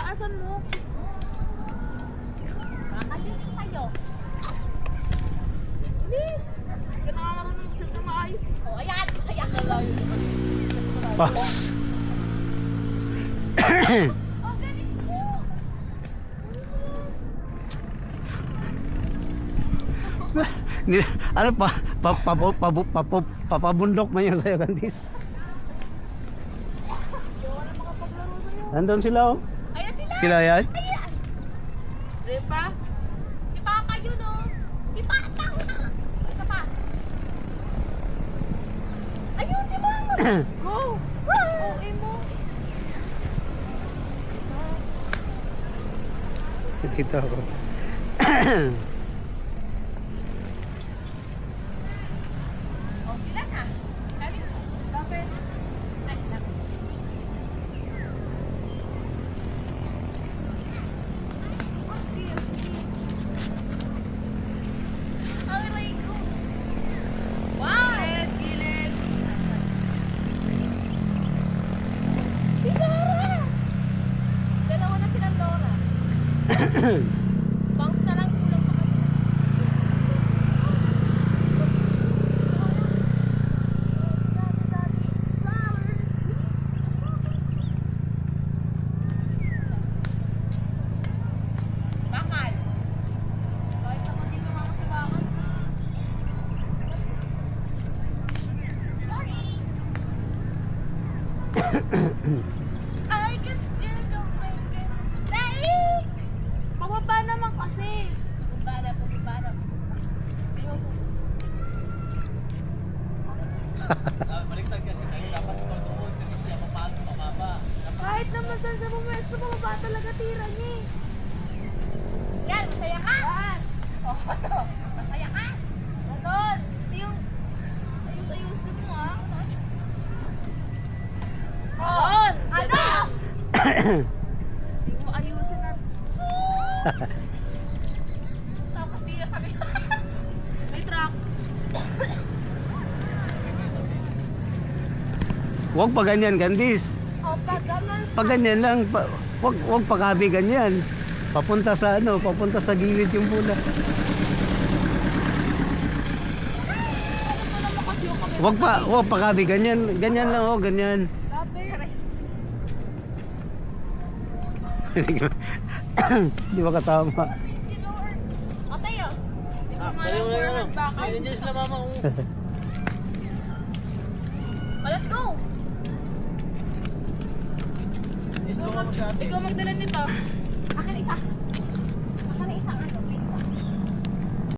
taasan mo. Nakalimutan kayo. Bilis! Hindi ka nakakarunong magsuot na maayos. O, ayan. Kaya ka lang. Pas. Oh, galing ko. Ano pa? Papabundok man yan sa'yo, Candice. Wala makapaglaro sa'yo. Nandun sila, oh. Ayan sila. Sila yan? Ayan. Repa? Si Papa yun, oh. Si Papa. Isa pa. Ayun, si Mama. Go! OA mo. Dito ako. O, sila na. Galing ko. Bakit? Ay, naku. Aray ko. Wow! Gilid, gilid. Si Dora! Dalawa na silang Dora. Bounce na lang kulang sa kanya. Bakal. Kahit naman di sumama sa bakal. Sorry. I can still don't make a mistake. Pababa naman kasi. Pumabara. Baliktad kasi tayo dapat tutuon kasi siya mababa. Kahit naman saan sa pumwesto, pababa talaga tira niya eh. Yan, masaya ka? Oh, masaya ka? Ganon. Hindi yung ayus-ayusin mo ah. Oh, ano? Hindi mo ayusin na. Tapos di na sabi. May truck. Huwag pa ganyan, Candice. O, pag ganon. Pag ganyan lang, huwag pa kabi ganyan. Papunta sa gilid yung pula. Ano mo naman kasi yung kami. Huwag pa kabi ganyan. Ganyan lang, oh, ganyan. Labi. Di ba katama? O, tayo. Tayo na yun. Ayun niya sila mama. O, let's go. Gusto mo siya. Ikaw magdala nito. Akin isa.